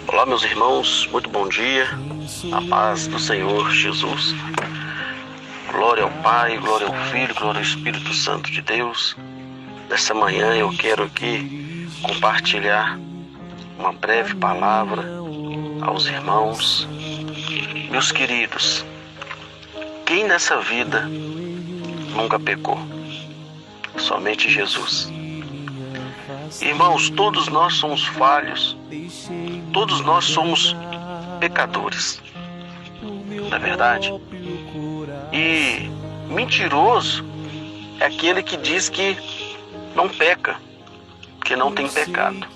Olá, meus irmãos, muito bom dia, a paz do Senhor Jesus. Glória ao Pai, glória ao Filho, glória ao Espírito Santo de Deus. Nessa manhã eu quero aqui compartilhar uma breve palavra aos irmãos. Meus queridos, quem nessa vida nunca pecou? Somente Jesus. Irmãos, todos nós somos falhos, todos nós somos pecadores, não é verdade? E mentiroso é aquele que diz que não peca, que não tem pecado.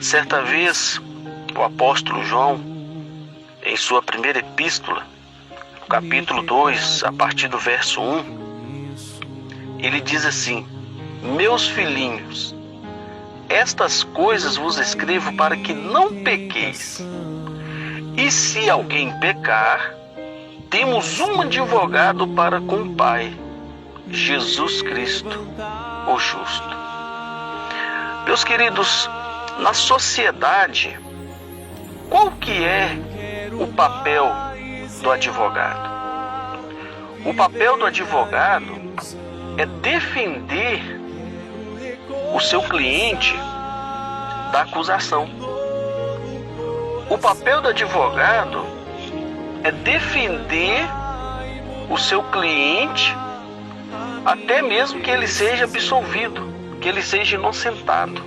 Certa vez, o apóstolo João, em sua primeira epístola, no capítulo 2, a partir do verso 1, ele diz assim: meus filhinhos, estas coisas vos escrevo para que não pequeis. E se alguém pecar, temos um advogado para com o Pai, Jesus Cristo, o justo. Meus queridos, na sociedade, qual que é o papel do advogado? O papel do advogado é defender o seu cliente da acusação. O papel do advogado é defender o seu cliente até mesmo que ele seja absolvido, que ele seja inocentado.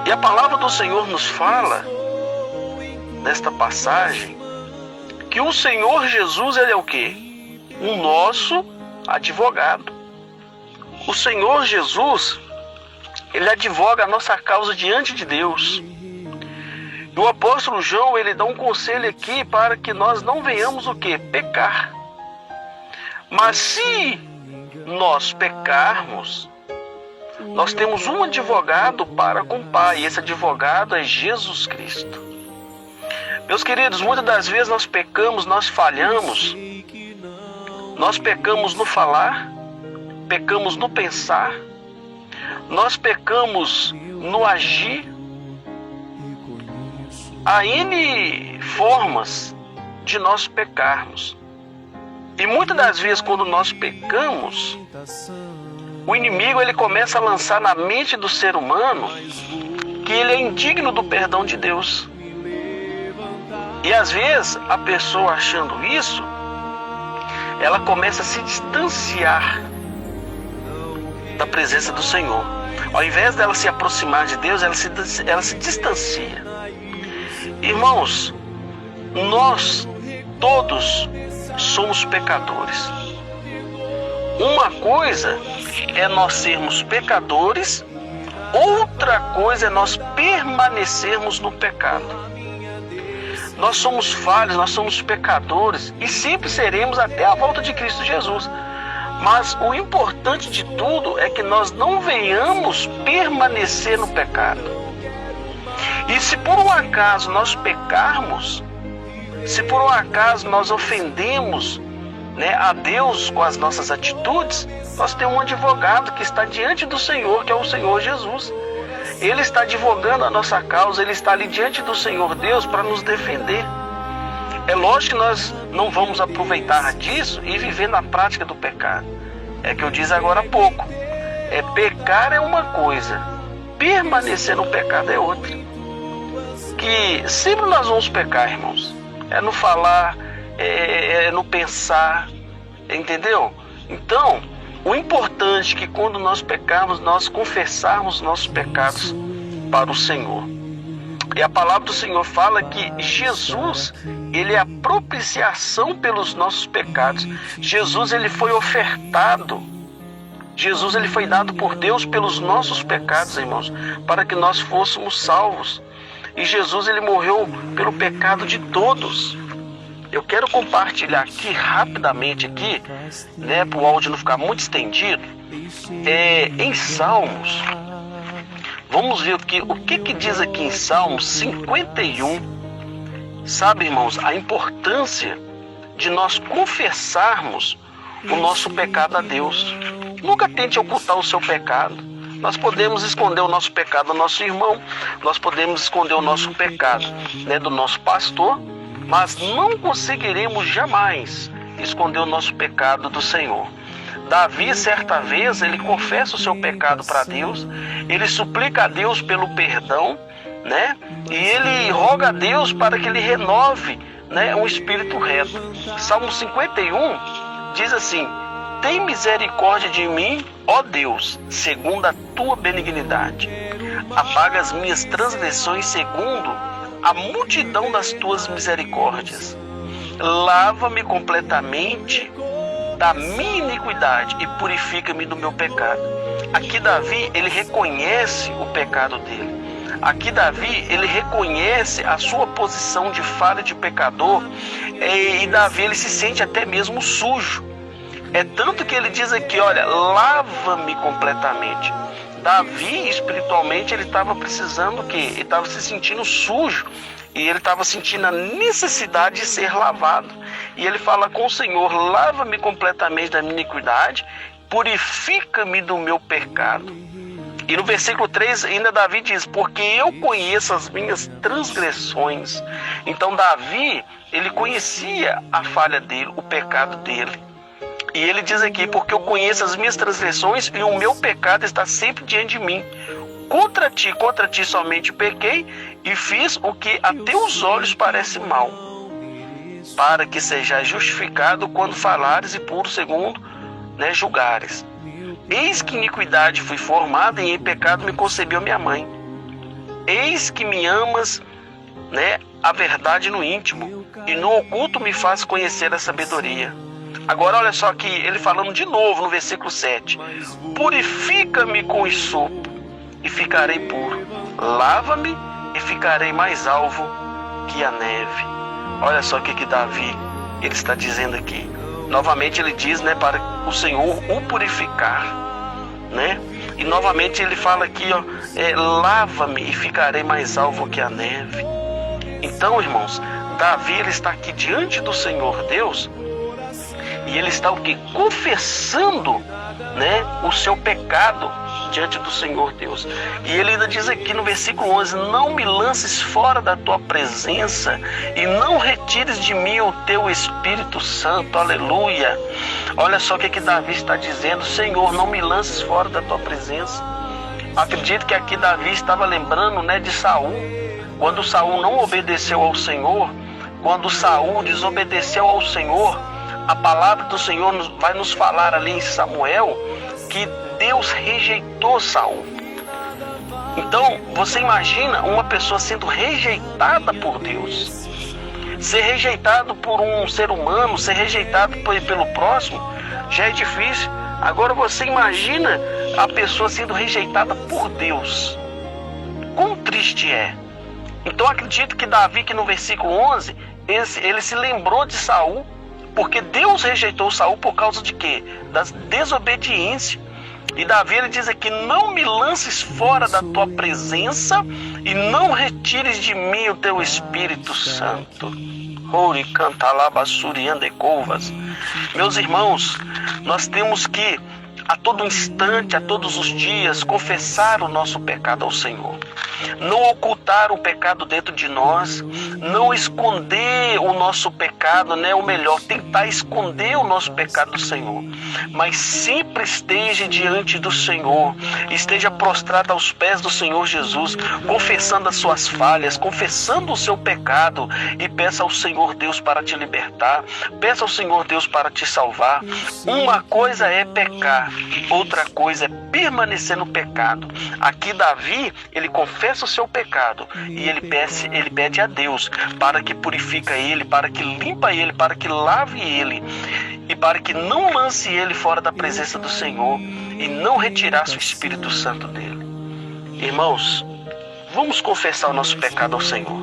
E a palavra do Senhor nos fala, nesta passagem, que o Senhor Jesus, ele é o quê? O nosso advogado. O Senhor Jesus, ele advoga a nossa causa diante de Deus. E o apóstolo João, ele dá um conselho aqui para que nós não venhamos o quê? Pecar. Mas se nós pecarmos, nós temos um advogado para com o Pai, e esse advogado é Jesus Cristo. Meus queridos, muitas das vezes nós pecamos, nós falhamos, nós pecamos no falar, pecamos no pensar, nós pecamos no agir. Há N formas de nós pecarmos. E muitas das vezes quando nós pecamos, o inimigo ele começa a lançar na mente do ser humano que ele é indigno do perdão de Deus. E às vezes a pessoa achando isso, ela começa a se distanciar da presença do Senhor. Ao invés dela se aproximar de Deus, ela se distancia. Irmãos, nós todos somos pecadores. Uma coisa é nós sermos pecadores, outra coisa é nós permanecermos no pecado. Nós somos falhos, nós somos pecadores e sempre seremos até a volta de Cristo Jesus. Mas o importante de tudo é que nós não venhamos permanecer no pecado. E se por um acaso nós pecarmos, se por um acaso nós ofendemos, a Deus com as nossas atitudes, nós temos um advogado que está diante do Senhor, que é o Senhor Jesus. Ele está advogando a nossa causa, ele está ali diante do Senhor Deus para nos defender. É lógico que nós não vamos aproveitar disso e viver na prática do pecado. É que eu disse agora há pouco. Pecar é uma coisa, permanecer no pecado é outra. Que sempre nós vamos pecar, irmãos. É no falar, é no pensar, entendeu? Então, o importante é que quando nós pecarmos, nós confessarmos nossos pecados para o Senhor. E a palavra do Senhor fala que Jesus, ele é a propiciação pelos nossos pecados. Jesus, ele foi ofertado. Jesus, ele foi dado por Deus pelos nossos pecados, irmãos, para que nós fôssemos salvos. E Jesus, ele morreu pelo pecado de todos. Eu quero compartilhar aqui, rapidamente aqui, para o áudio não ficar muito estendido, em Salmos. Vamos ver o que diz aqui em Salmos 51. Sabe, irmãos, a importância de nós confessarmos o nosso pecado a Deus. Nunca tente ocultar o seu pecado. Nós podemos esconder o nosso pecado do nosso irmão, nós podemos esconder o nosso pecado, né, do nosso pastor, mas não conseguiremos jamais esconder o nosso pecado do Senhor. Davi, certa vez, ele confessa o seu pecado para Deus, ele suplica a Deus pelo perdão, né? E ele roga a Deus para que ele renove, né, um espírito reto. Salmo 51 diz assim: tem misericórdia de mim, ó Deus, segundo a tua benignidade. Apaga as minhas transgressões segundo a multidão das tuas misericórdias. Lava-me completamente da minha iniquidade e purifica-me do meu pecado. Aqui Davi, ele reconhece o pecado dele. Aqui Davi, ele reconhece a sua posição de falha, de pecador, e Davi, ele se sente até mesmo sujo. É tanto que ele diz aqui, olha, lava-me completamente. Davi, espiritualmente, ele estava precisando o quê? Ele estava se sentindo sujo. E ele estava sentindo a necessidade de ser lavado. E ele fala com o Senhor: lava-me completamente da minha iniquidade, purifica-me do meu pecado. E no versículo 3 ainda Davi diz: porque eu conheço as minhas transgressões. Então Davi, ele conhecia a falha dele, o pecado dele. E ele diz aqui: porque eu conheço as minhas transgressões e o meu pecado está sempre diante de mim. Contra ti somente pequei e fiz o que a teus olhos parece mal, para que sejais justificado quando falares e puro segundo, né, julgares. Eis que iniquidade fui formada e em pecado me concebeu minha mãe. Eis que me amas, né, a verdade no íntimo, e no oculto me faz conhecer a sabedoria. Agora olha só aqui, ele falando de novo no versículo 7. Purifica-me com hisopo e ficarei puro. Lava-me e ficarei mais alvo que a neve. Olha só o que Davi, ele está dizendo aqui. Novamente ele diz, né, para o Senhor o purificar, né? E novamente ele fala aqui, ó, lava-me e ficarei mais alvo que a neve. Então, irmãos, Davi, ele está aqui diante do Senhor Deus, e ele está o quê? Confessando, né, o seu pecado diante do Senhor Deus. E ele ainda diz aqui no versículo 11: não me lances fora da tua presença e não retires de mim o teu Espírito Santo. Aleluia. Olha só o que Davi está dizendo: Senhor, não me lances fora da tua presença. Acredito que aqui Davi estava lembrando, né, de Saul. Quando Saul não obedeceu ao Senhor, quando Saul desobedeceu ao Senhor, a palavra do Senhor vai nos falar ali em Samuel que Deus rejeitou Saul. Então, você imagina uma pessoa sendo rejeitada por Deus. Ser rejeitado por um ser humano, ser rejeitado pelo próximo, já é difícil. Agora você imagina a pessoa sendo rejeitada por Deus. Quão triste é. Então acredito que Davi, que no versículo 11, ele se lembrou de Saul, porque Deus rejeitou Saul por causa de quê? Da desobediência. E Davi, ele diz aqui: não me lances fora da tua presença e não retires de mim o teu Espírito Santo. Meus irmãos, nós temos que a todo instante, a todos os dias, confessar o nosso pecado ao Senhor. Não ocultar o pecado dentro de nós, não esconder o nosso pecado, né? Ou melhor, tentar esconder o nosso pecado do Senhor. Mas sempre esteja diante do Senhor, esteja prostrado aos pés do Senhor Jesus, confessando as suas falhas, confessando o seu pecado, e peça ao Senhor Deus para te libertar, peça ao Senhor Deus para te salvar. Uma coisa é pecar, outra coisa é permanecer no pecado. Aqui Davi, ele confessa o seu pecado e ele pede a Deus para que purifique ele, para que limpa ele, para que lave ele e para que não lance ele fora da presença do Senhor e não retirasse o Espírito Santo dele. Irmãos, vamos confessar o nosso pecado ao Senhor.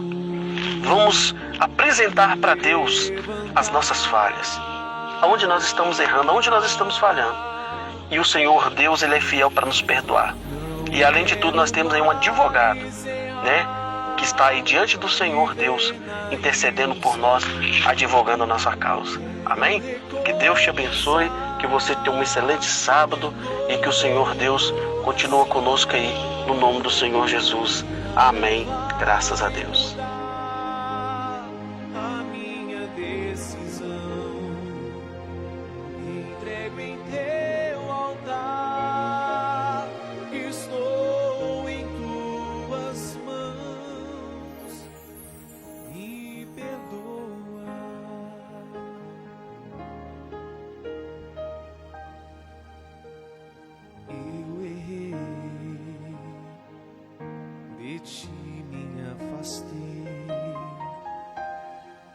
Vamos apresentar para Deus as nossas falhas, aonde nós estamos errando, aonde nós estamos falhando. E o Senhor Deus, ele é fiel para nos perdoar. E além de tudo, nós temos aí um advogado, né, que está aí diante do Senhor Deus, intercedendo por nós, advogando a nossa causa. Amém? Que Deus te abençoe, que você tenha um excelente sábado e que o Senhor Deus continue conosco aí, no nome do Senhor Jesus. Amém. Graças a Deus. A minha decisão entrego em teu altar, estou em tuas mãos, me perdoa. Eu errei, de ti me afastei,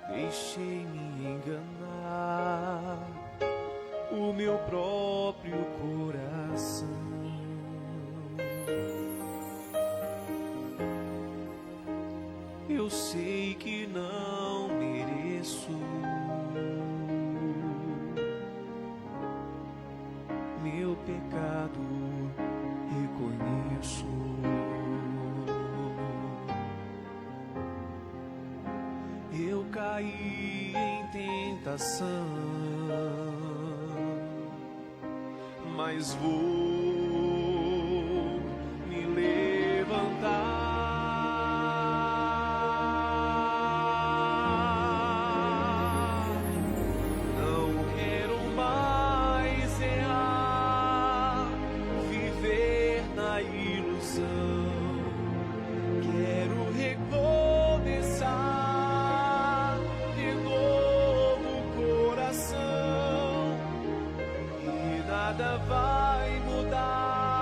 deixei-me enganar o meu próprio coração. Eu sei que não mereço meu pecado, reconheço. Eu caí em tentação, mas vou